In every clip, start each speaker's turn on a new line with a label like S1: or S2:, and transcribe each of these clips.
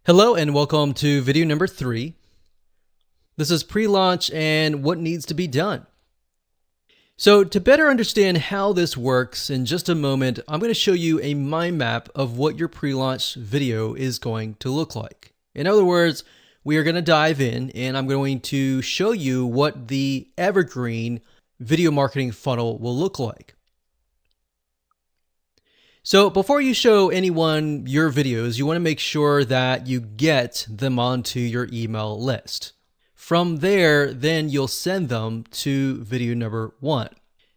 S1: Hello and welcome to video number 3. This is pre-launch and what needs to be done. So to better understand how this works, in just a moment, I'm going to show you a mind map of what your pre-launch video is going to look like. In other words, we are going to dive in and I'm going to show you what the evergreen video marketing funnel will look like. So before you show anyone your videos, you want to make sure that you get them onto your email list. From there, then you'll send them to video number 1.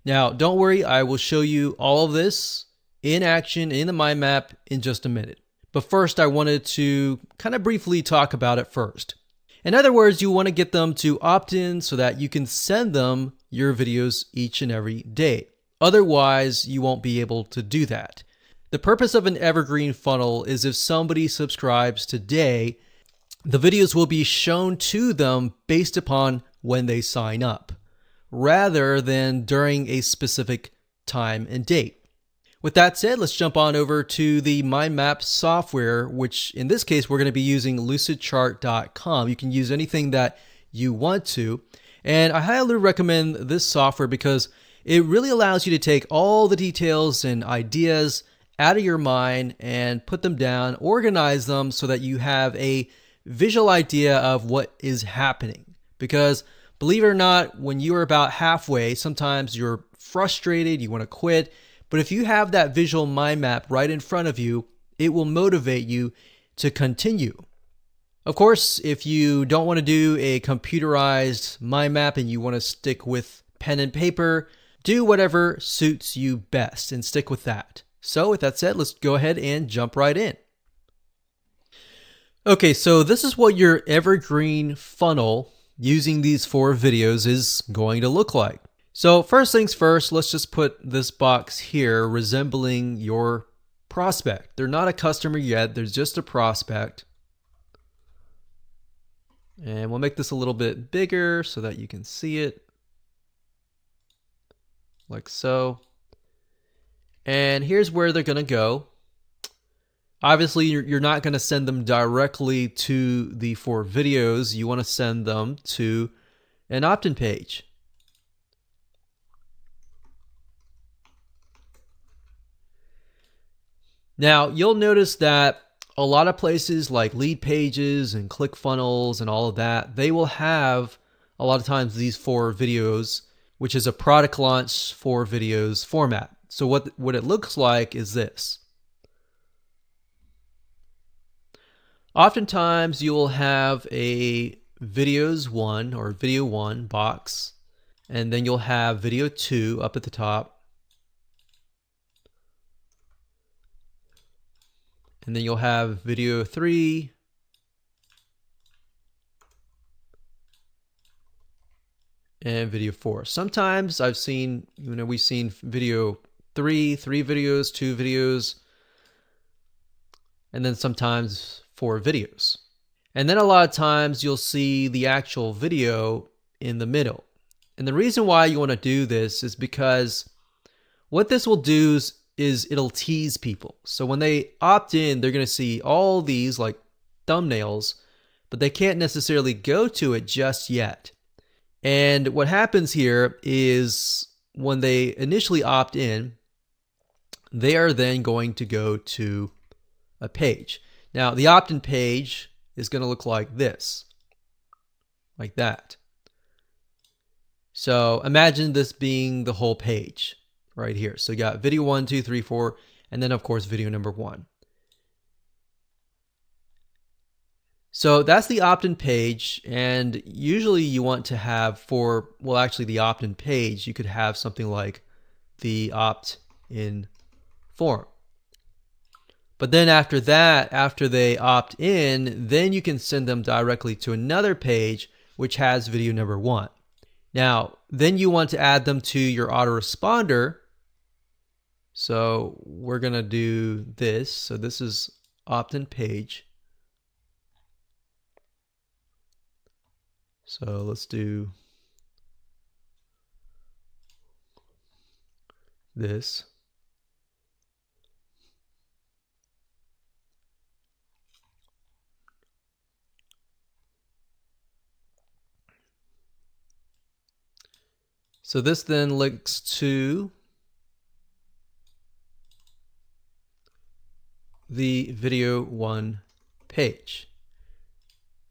S1: Now, don't worry, I will show you all of this in action in the mind map in just a minute. But first, I wanted to kind of briefly talk about it first. In other words, you want to get them to opt in so that you can send them your videos each and every day. Otherwise, you won't be able to do that. The purpose of an evergreen funnel is if somebody subscribes today, the videos will be shown to them based upon when they sign up, rather than during a specific time and date. With that said, let's jump on over to the mind map software, which in this case, we're going to be using lucidchart.com. You can use anything that you want to. And I highly recommend this software because it really allows you to take all the details and ideas out of your mind and put them down, organize them so that you have a visual idea of what is happening. Because believe it or not, when you're about halfway, sometimes you're frustrated, you want to quit. But if you have that visual mind map right in front of you, it will motivate you to continue. Of course, if you don't want to do a computerized mind map and you want to stick with pen and paper, do whatever suits you best and stick with that. So with that said, let's go ahead and jump right in. Okay, so this is what your evergreen funnel using these 4 videos is going to look like. So first things first, let's just put this box here resembling your prospect. They're not a customer yet, they're just a prospect. And we'll make this a little bit bigger so that you can see it. Like so. And here's where they're going to go. Obviously, you're not going to send them directly to the 4 videos. You want to send them to an opt-in page. Now, you'll notice that a lot of places like Leadpages and ClickFunnels and all of that, they will have a lot of times these 4 videos, which is a product launch 4 videos format. So what it looks like is this. Oftentimes you'll have a videos 1 or video 1 box, and then you'll have video 2 up at the top. And then you'll have video 3, and video 4. Sometimes I've seen, we've seen video 3 videos, 2 videos, and then sometimes 4 videos. And then a lot of times you'll see the actual video in the middle. And the reason why you want to do this is because what this will do is it'll tease people. So when they opt in, they're going to see all these like thumbnails, but they can't necessarily go to it just yet. And what happens here is when they initially opt in, they are then going to go to a page. Now, the opt-in page is going to look like this, like that. So imagine this being the whole page right here. So you got video 1, 2, 3, 4, and then of course video number 1. So that's the opt-in page, and usually you want to have the opt-in page, you could have something like the opt-in form. But then after that, after they opt in, then you can send them directly to another page which has video number 1. Now, then you want to add them to your autoresponder. So we're going to do this. So this is opt-in page. So let's do this. So this then links to the video 1 page.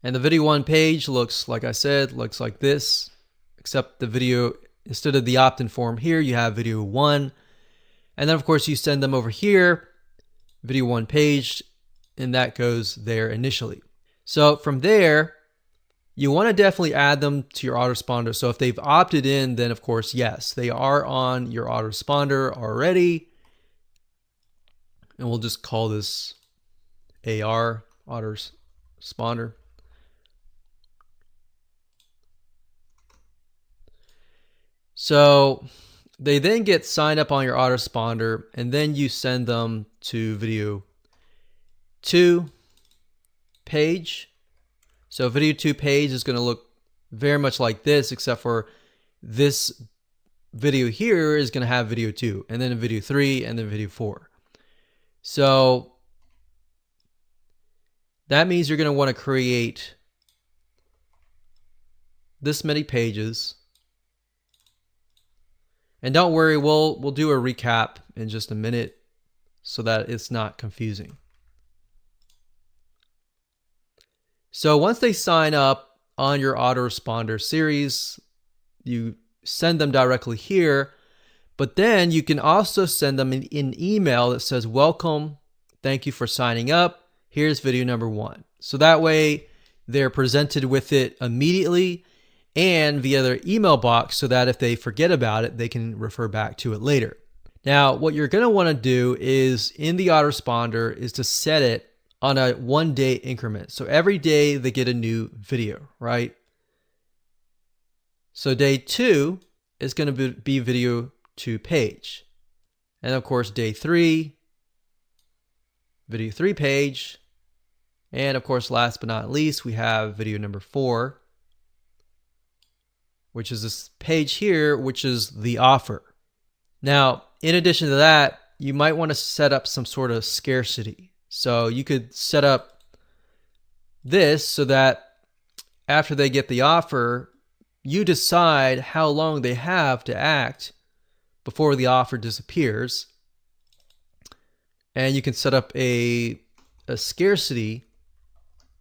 S1: And the video 1 page looks, like I said, looks like this, except the video, instead of the opt-in form here, you have video 1. And then of course you send them over here, video 1 page, and that goes there initially. So from there, you want to definitely add them to your autoresponder. So if they've opted in, then of course, yes, they are on your autoresponder already. And we'll just call this AR, autoresponder. So they then get signed up on your autoresponder, and then you send them to video 2 page. So video 2 page is going to look very much like this, except for this video here is going to have video 2, and then video 3, and then video 4. So that means you're going to want to create this many pages. And don't worry, we'll do a recap in just a minute so that it's not confusing. So once they sign up on your autoresponder series, you send them directly here, but then you can also send them an email that says, welcome, thank you for signing up, here's video number 1. So that way they're presented with it immediately and via their email box, so that if they forget about it, they can refer back to it later. Now, what you're going to want to do is in the autoresponder is to set it on a 1-day increment. So every day they get a new video, right? So day 2 is going to be video 2 page. And of course, day 3, video 3 page. And of course, last but not least, we have video number 4, which is this page here, which is the offer. Now, in addition to that, you might want to set up some sort of scarcity. So you could set up this so that after they get the offer, you decide how long they have to act before the offer disappears. And you can set up a scarcity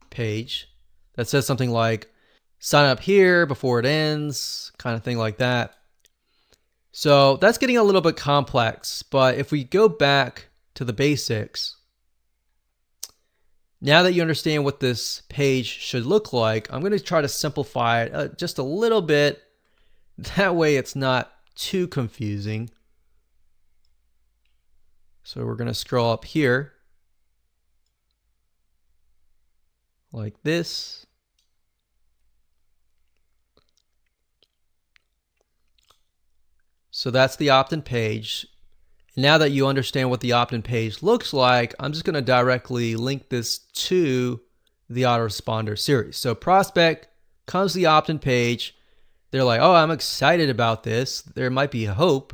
S1: page that says something like, sign up here before it ends, kind of thing like that. So that's getting a little bit complex, but if we go back to the basics, now that you understand what this page should look like, I'm going to try to simplify it just a little bit. That way it's not too confusing. So we're going to scroll up here like this. So that's the opt-in page. Now that you understand what the opt-in page looks like, I'm just going to directly link this to the autoresponder series. So prospect comes to the opt-in page. They're like, oh, I'm excited about this. There might be hope.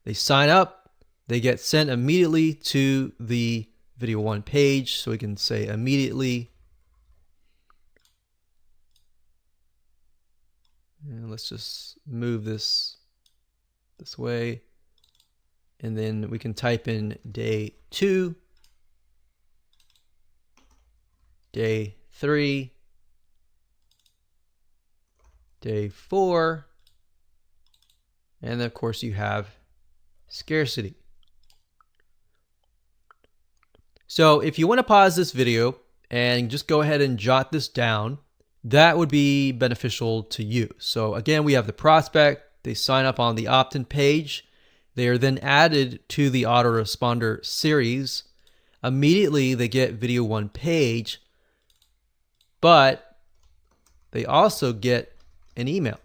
S1: They sign up. They get sent immediately to the video 1 page. So we can say immediately. And let's just move this way. And then we can type in day 2, day 3, day 4, and then of course you have scarcity. So if you want to pause this video and just go ahead and jot this down, that would be beneficial to you. So again, we have the prospect. They sign up on the opt-in page. They are then added to the autoresponder series. Immediately, they get video 1 page, but they also get an email.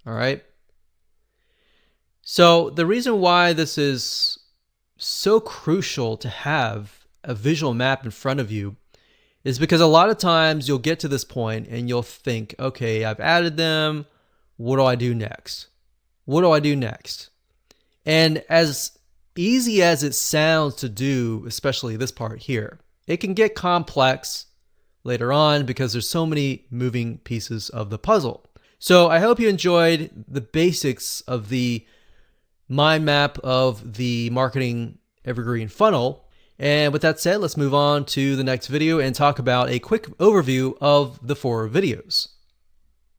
S1: All right. So the reason why this is so crucial to have a visual map in front of you is because a lot of times you'll get to this point and you'll think, okay, I've added them. What do I do next? What do I do next? And as easy as it sounds to do, especially this part here, it can get complex later on because there's so many moving pieces of the puzzle. So I hope you enjoyed the basics of the mind map of the marketing evergreen funnel. And with that said, let's move on to the next video and talk about a quick overview of the 4 videos.